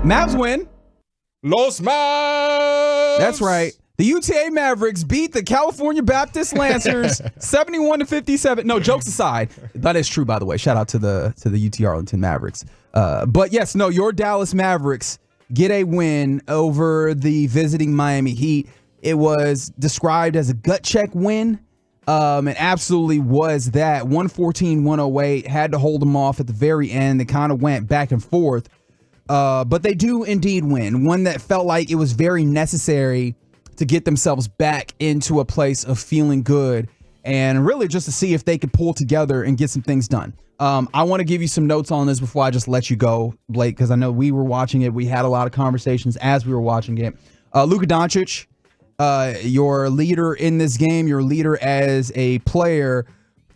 Mavs win. Los Mavs! That's right. The UTA Mavericks beat the California Baptist Lancers 71-57. No, jokes aside, that is true, by the way. Shout out to the UT Arlington Mavericks. But yes, no, your Dallas Mavericks get a win over the visiting Miami Heat. It was described as a gut check win. It absolutely was that. 114-108. Had to hold them off at the very end. They kind of went back and forth. But they do indeed win. One that felt like it was very necessary to get themselves back into a place of feeling good and really just to see if they could pull together and get some things done. I want to give you some notes on this before I just let you go, Blake, because I know we were watching it. We had a lot of conversations as we were watching it. Luka Doncic, your leader in this game, your leader as a player,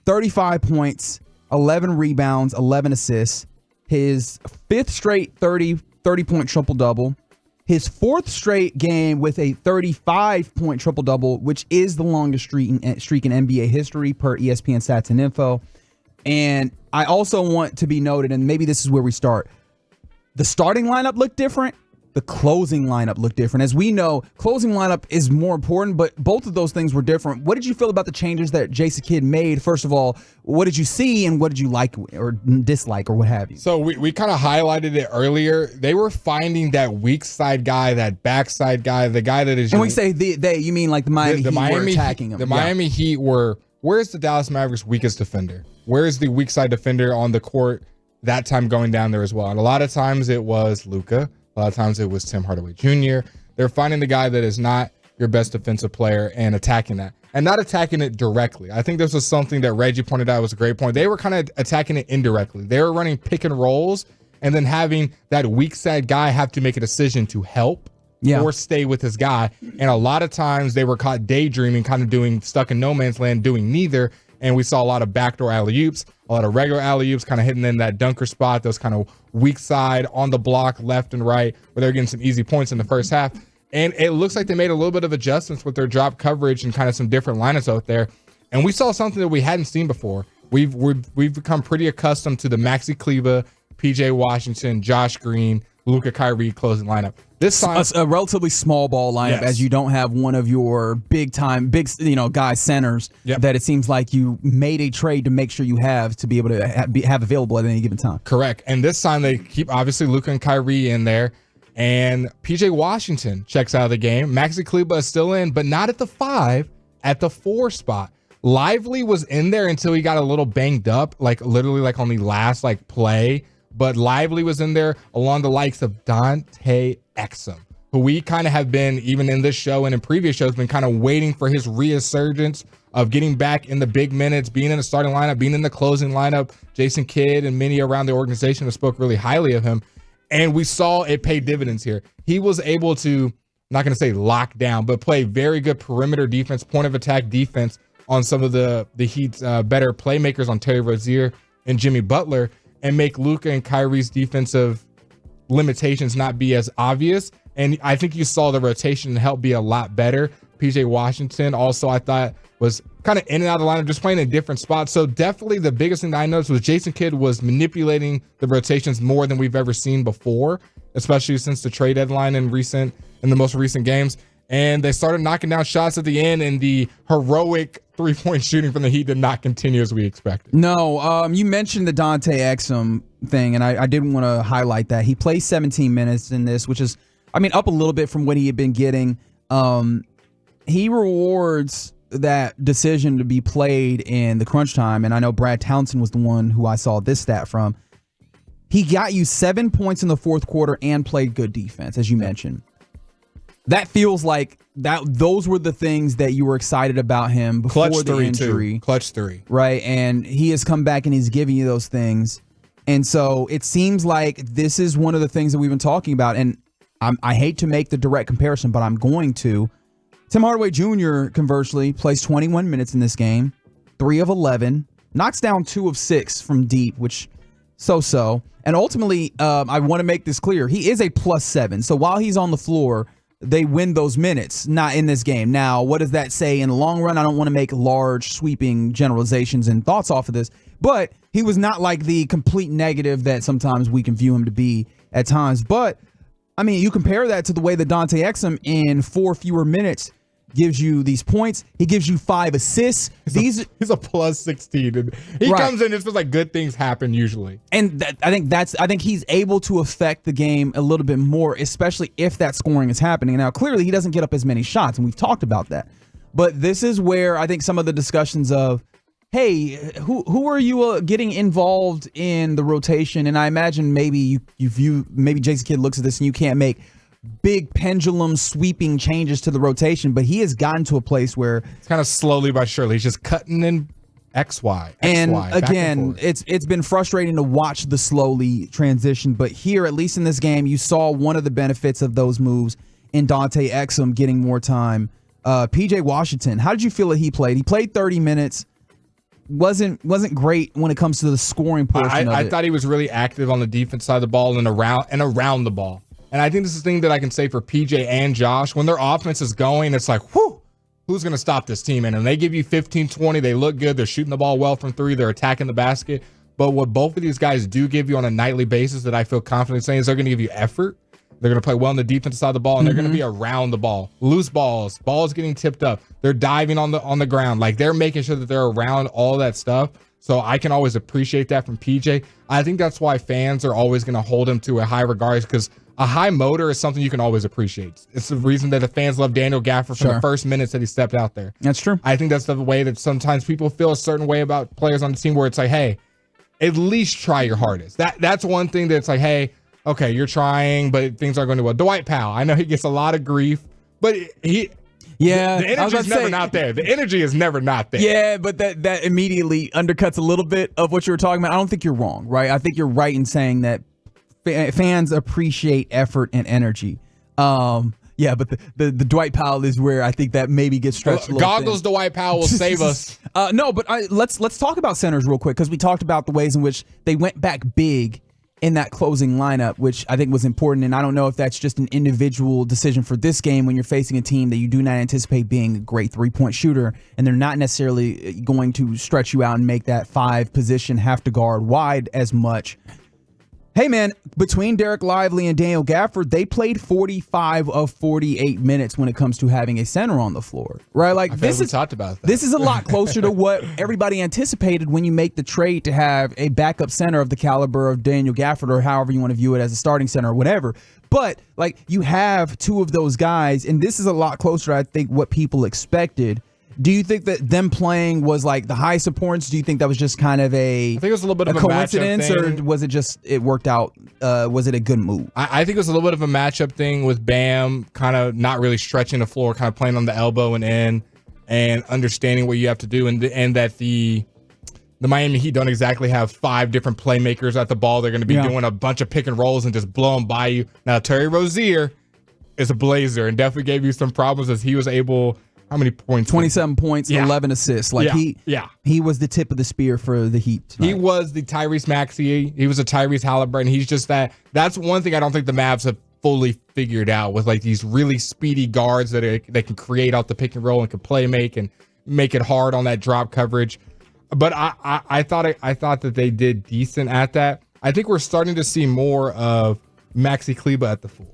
35 points, 11 rebounds, 11 assists. His fifth straight 30-point triple-double. His fourth straight game with a 35-point triple-double, which is the longest streak in NBA history per ESPN Stats and Info. And I also want to be noted, and maybe this is where we start, the starting lineup looked different. The closing lineup looked different. As we know, closing lineup is more important, but both of those things were different. What did you feel about the changes that Jason Kidd made? First of all, what did you see and what did you like or dislike or what have you? So we kind of highlighted it earlier. They were finding that weak side guy, that backside guy, the guy that is... And when we say they, you mean like the Miami Heat were attacking him. The Miami Heat were... Where's the Dallas Mavericks' weakest defender? Where's the weak side defender on the court that time going down there as well? And a lot of times it was Luka. A lot of times it was Tim Hardaway Jr. They're finding the guy that is not your best defensive player and attacking that. And not attacking it directly. I think this was something that Reggie pointed out was a great point. They were kind of attacking it indirectly. They were running pick and rolls and then having that weak side guy have to make a decision to help or stay with his guy. And a lot of times they were caught daydreaming, kind of doing stuck in no man's land, doing neither. And we saw a lot of backdoor alley-oops, a lot of regular alley-oops kind of hitting in that dunker spot, those kind of weak side on the block left and right, where they're getting some easy points in the first half. And it looks like they made a little bit of adjustments with their drop coverage and kind of some different lineups out there. And we saw something that we hadn't seen before. We've become pretty accustomed to the Maxi Kleber, PJ Washington, Josh Green, Luka, Kyrie closing lineup. This time, a relatively small ball lineup, as you don't have one of your big guy centers that it seems like you made a trade to make sure you have to be able to have available at any given time. Correct. And this time they keep obviously Luka and Kyrie in there, and PJ Washington checks out of the game. Maxi Kleber is still in, but not at the 5, at the 4 spot. Lively was in there until he got a little banged up, like literally like on the last play. But Lively was in there along the likes of Dante Exum, who we kind of have been, even in this show and in previous shows, been kind of waiting for his resurgence of getting back in the big minutes, being in the starting lineup, being in the closing lineup. Jason Kidd and many around the organization have spoke really highly of him. And we saw it pay dividends here. He was able to, not going to say lock down, but play very good perimeter defense, point of attack defense on some of the Heat's better playmakers on Terry Rozier and Jimmy Butler, and make Luka and Kyrie's defensive limitations not be as obvious. And I think you saw the rotation help be a lot better. PJ Washington also, I thought, was kind of in and out of the lineup, just playing in different spots. So definitely the biggest thing that I noticed was Jason Kidd was manipulating the rotations more than we've ever seen before, especially since the trade deadline in the most recent games. And they started knocking down shots at the end, and the heroic three-point shooting from the Heat did not continue as we expected. No, you mentioned the Dante Exum thing, and I did want to highlight that. He played 17 minutes in this, which is, up a little bit from what he had been getting. He rewards that decision to be played in the crunch time, and I know Brad Townsend was the one who I saw this stat from. He got you 7 points in the fourth quarter and played good defense, as you mentioned. That feels like those were the things that you were excited about him before the injury. Clutch 3. Right, and he has come back and he's giving you those things. And so it seems like this is one of the things that we've been talking about. And I hate to make the direct comparison, but I'm going to. Tim Hardaway Jr., conversely, plays 21 minutes in this game, 3 of 11, knocks down 2 of 6 from deep, which so. And ultimately, I want to make this clear. He is a +7. So while he's on the floor, they win those minutes, not in this game. Now, what does that say in the long run? I don't want to make large, sweeping generalizations and thoughts off of this, but he was not like the complete negative that sometimes we can view him to be at times. But I mean, you compare that to the way that Dante Exum in 4 fewer minutes gives you these points. He gives you 5 assists. He's a plus 16. And he comes in, it feels like good things happen usually. And I think he's able to affect the game a little bit more, especially if that scoring is happening. Now, clearly, he doesn't get up as many shots, and we've talked about that. But this is where I think some of the discussions of, hey, who are you getting involved in the rotation? And I imagine maybe maybe Jason Kidd looks at this and you can't make big pendulum sweeping changes to the rotation, but he has gotten to a place where it's kind of slowly but surely he's just cutting in XY. And again, it's been frustrating to watch the slowly transition, but here, at least in this game, you saw one of the benefits of those moves in Dante Exum getting more time. PJ Washington, how did you feel that he played? He played 30 minutes. Wasn't great when it comes to the scoring portion of it. I thought he was really active on the defense side of the ball and around the ball. And I think this is the thing that I can say for PJ and Josh. When their offense is going, it's like, whew, who's going to stop this team? And they give you 15, 20, they look good. They're shooting the ball well from 3. They're attacking the basket. But what both of these guys do give you on a nightly basis that I feel confident saying is they're going to give you effort. They're going to play well on the defensive side of the ball, and they're going to be around the ball. Loose balls getting tipped up. They're diving on the ground. Like, they're making sure that they're around all that stuff. So I can always appreciate that from PJ. I think that's why fans are always going to hold him to a high regard, because a high motor is something you can always appreciate. It's the reason that the fans love Daniel Gafford from the first minutes that he stepped out there. That's true. I think that's the way that sometimes people feel a certain way about players on the team, where it's like, hey, at least try your hardest. That's one thing that's like, hey, okay, you're trying, but things aren't going to well. Dwight Powell, I know he gets a lot of grief, but the energy is never not there. The energy is never not there. Yeah, but that immediately undercuts a little bit of what you were talking about. I don't think you're wrong, right? I think you're right in saying that fans appreciate effort and energy. Yeah, but the Dwight Powell is where I think that maybe gets stretched a little Goggles thin. Dwight Powell will save us. No, but let's talk about centers real quick, because we talked about the ways in which they went back big in that closing lineup, which I think was important. And I don't know if that's just an individual decision for this game when you're facing a team that you do not anticipate being a great 3-point shooter, and they're not necessarily going to stretch you out and make that 5 position have to guard wide as much. Hey, man, between Derek Lively and Daniel Gafford, they played 45 of 48 minutes when it comes to having a center on the floor, right? Like, this is talked about that. This is a lot closer to what everybody anticipated when you make the trade to have a backup center of the caliber of Daniel Gafford, or however you want to view it, as a starting center or whatever. But, like, you have 2 of those guys, and this is a lot closer to, I think, what people expected. Do you think that them playing was like the highest importance? Do you think that was just kind of I think it was a little bit of a coincidence, matchup thing. or was it just it worked out? Was it a good move? I think it was a little bit of a matchup thing with Bam kind of not really stretching the floor, kind of playing on the elbow and in, and understanding what you have to do, and that the Miami Heat don't exactly have 5 different playmakers at the ball. They're going to be doing a bunch of pick and rolls and just blowing by you. Now, Terry Rozier is a blazer and definitely gave you some problems, as he was able. How many points? 27 points, 11 assists. Like he was the tip of the spear for the Heat tonight. He was the Tyrese Maxey. He was a Tyrese Halliburton. He's just that. That's one thing I don't think the Mavs have fully figured out, with like these really speedy guards that can create out the pick and roll and can play make and make it hard on that drop coverage. But I thought that they did decent at that. I think we're starting to see more of Maxi Kleber at the 4,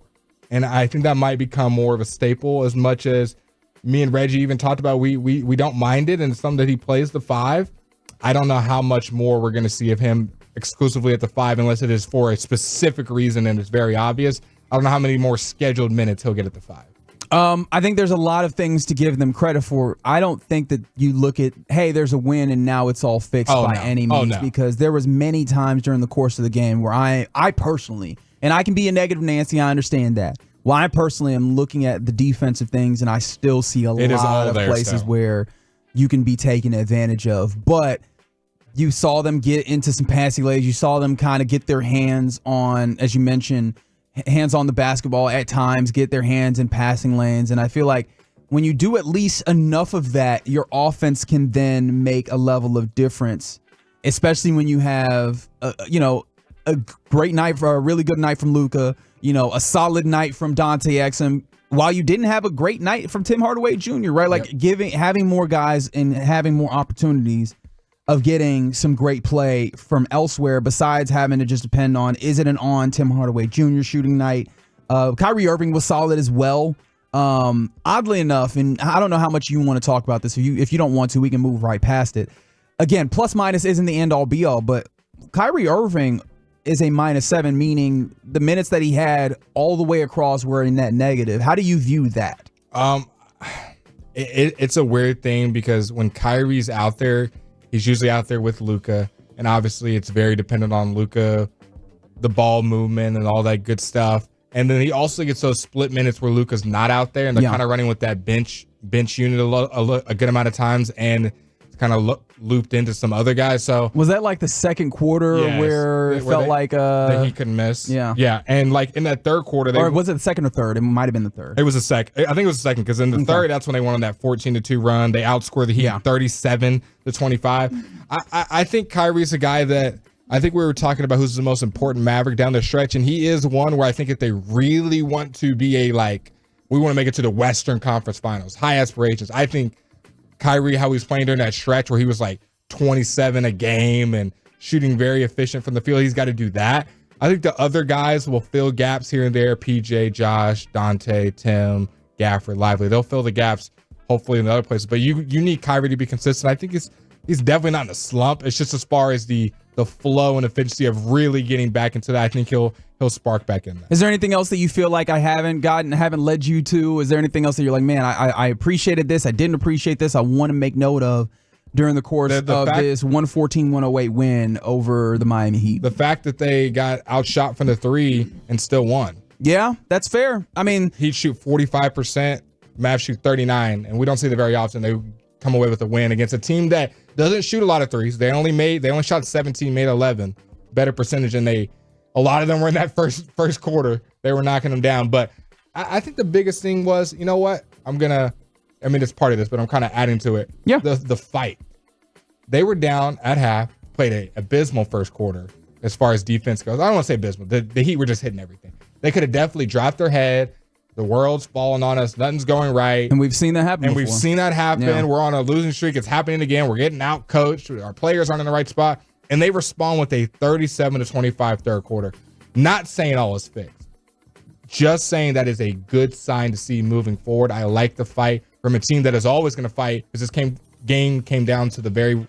and I think that might become more of a staple. As much as me and Reggie even talked about, we don't mind it, and some that he plays the 5. I don't know how much more we're going to see of him exclusively at the 5, unless it is for a specific reason and it's very obvious. I don't know how many more scheduled minutes he'll get at the 5. I think there's a lot of things to give them credit for. I don't think that you look at, hey, there's a win and now it's all fixed any means, because there was many times during the course of the game where I personally, and I can be a negative Nancy, I understand that. Well, I personally am looking at the defensive things, and I still see a lot of places where you can be taken advantage of. But you saw them get into some passing lanes. You saw them kind of get their hands on, as you mentioned, hands on the basketball at times, get their hands in passing lanes. And I feel like when you do at least enough of that, your offense can then make a level of difference, especially when you have, a great night, for a really good night from Luka, a solid night from Dante Exum, while you didn't have a great night from Tim Hardaway Jr., right? Like having more guys and having more opportunities of getting some great play from elsewhere, besides having to just depend on, is it an Tim Hardaway Jr. shooting night? Kyrie Irving was solid as well. Oddly enough, and I don't know how much you want to talk about this. If you don't want to, we can move right past it. Again, plus minus isn't the end all be all, but Kyrie Irving is a -7, meaning the minutes that he had all the way across were in net negative. How do you view that? It's a weird thing because when Kyrie's out there, he's usually out there with Luka, and obviously it's very dependent on Luka, the ball movement and all that good stuff. And then he also gets those split minutes where Luka's not out there, and they're kind of running with that bench unit a good amount of times, and it's kind of looped into some other guys. So was that like the second quarter where it felt like that he couldn't miss? Yeah. And like in that third quarter, or was it the second or third? It might have been the third. It was the second. I think it was the second because in the third, that's when they went on that 14-2 run. They outscored the Heat 37-25. I think Kyrie's a guy that. I think we were talking about who's the most important Maverick down the stretch, and he is one where I think if they really want to be we want to make it to the Western Conference Finals, high aspirations. I think Kyrie, how he's playing during that stretch where he was like 27 a game and shooting very efficient from the field, he's got to do that. I think the other guys will fill gaps here and there, PJ, Josh, Dante, Tim, Gafford, Lively. They'll fill the gaps hopefully in the other places, but you need Kyrie to be consistent. I think he's definitely not in a slump. It's just as far as the flow and efficiency of really getting back into that, I think he'll spark back in that. Is there anything else that you feel like I haven't led you to? Is there anything else that you're like, man, I appreciated this, I didn't appreciate this, I want to make note of during the course of this 114-108 win over the Miami Heat? The fact that they got outshot from the three and still won. Yeah, that's fair. I mean, Heat shoot 45%, Mavs shoot 39%, and we don't see that very often. They come away with a win against a team that doesn't shoot a lot of threes. They only shot 17, made 11, better percentage, and a lot of them were in that first quarter. They were knocking them down. But I think the biggest thing was, you know what? It's part of this, but I'm kind of adding to it. Yeah. The fight. They were down at half, played a abysmal first quarter as far as defense goes. I don't want to say abysmal. The Heat were just hitting everything. They could have definitely dropped their head. The world's falling on us. Nothing's going right. And we've seen that happen before. We've seen that happen. Yeah. We're on a losing streak. It's happening again. We're getting out coached. Our players aren't in the right spot. And they respond with a 37-25 third quarter. Not saying all is fixed. Just saying that is a good sign to see moving forward. I like the fight from a team that is always going to fight because this game came down to the very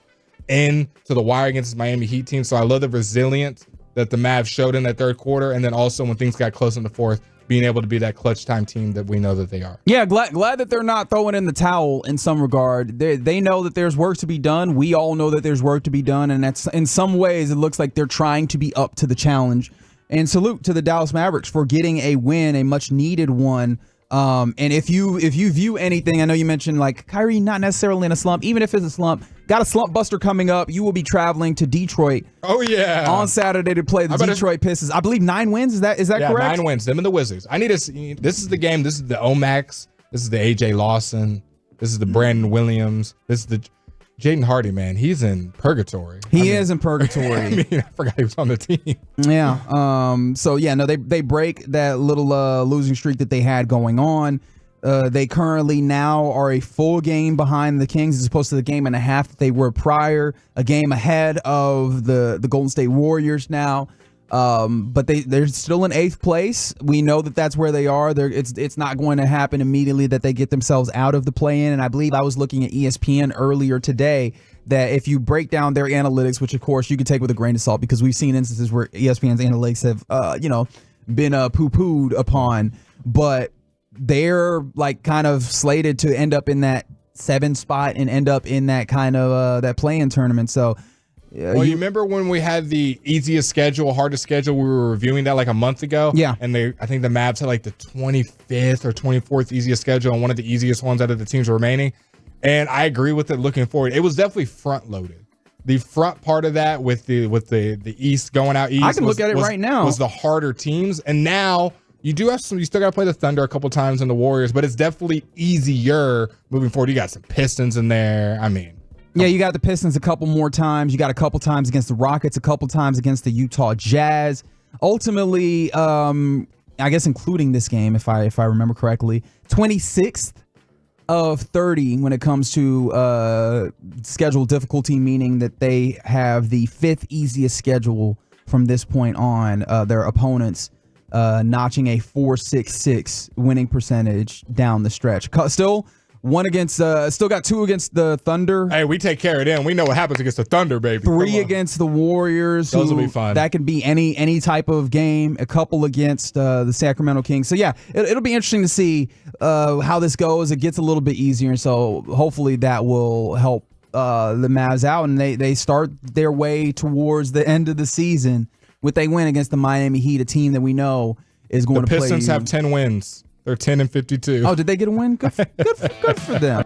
end, to the wire against this Miami Heat team. So I love the resilience that the Mavs showed in that third quarter. And then also when things got close in the fourth, being able to be that clutch time team that we know that they are. Yeah, glad that they're not throwing in the towel in some regard. They know that there's work to be done. We all know that there's work to be done, and that's in some ways it looks like they're trying to be up to the challenge. And salute to the Dallas Mavericks for getting a win, a much needed one. And if you view anything, I know you mentioned like Kyrie not necessarily in a slump. Even if it's a slump, got a slump buster coming up. You will be traveling to Detroit. Oh yeah, on Saturday to play the Detroit Pistons. I believe 9 wins. Is that correct? 9 wins. Them and the Wizards. I need to see. This is the game. This is the Omax. This is the AJ Lawson. This is the Brandon Williams. This is the Jaden Hardy, man. He's in purgatory. He is in purgatory. I forgot he was on the team. Yeah. So yeah, no, they break that little losing streak that they had going on. They currently now are a full game behind the Kings as opposed to the game and a half that they were prior, a game ahead of the Golden State Warriors now. But they're still in 8th place. We know that that's where they are. It's not going to happen immediately that they get themselves out of the play-in. And I believe I was looking at ESPN earlier today that if you break down their analytics, which of course you can take with a grain of salt because we've seen instances where ESPN's analytics have been poo-pooed upon, but they're like kind of slated to end up in that 7th spot and end up in that kind of that play-in tournament. So. Well, you remember when we had the easiest schedule, hardest schedule? We were reviewing that like a month ago. Yeah. And I think the Mavs had like the 25th or 24th easiest schedule and one of the easiest ones out of the teams remaining. And I agree with it looking forward. It was definitely front loaded. The front part of that with the East going out East. I can look at it right now. Was the harder teams. And now you do have you still got to play the Thunder a couple times and the Warriors, but it's definitely easier moving forward. You got some Pistons in there. I mean. Yeah, you got the Pistons a couple more times. You got a couple times against the Rockets, a couple times against the Utah Jazz. Ultimately, I guess including this game, if I remember correctly, 26th of 30 when it comes to schedule difficulty, meaning that they have the 5th easiest schedule from this point on, their opponents. notching a .466 winning percentage down the stretch. Still got 2 against the Thunder. Hey, we take care of them. We know what happens against the Thunder, baby. 3 against the Warriors. Those will be fun. That could be any type of game. A couple against the Sacramento Kings. So yeah, it'll be interesting to see how this goes. It gets a little bit easier, so hopefully that will help the Mavs out, and they start their way towards the end of the season with a win against the Miami Heat, a team that we know is going to play. The Pistons have 10 wins. They're 10-52. Oh, did they get a win? Good for them.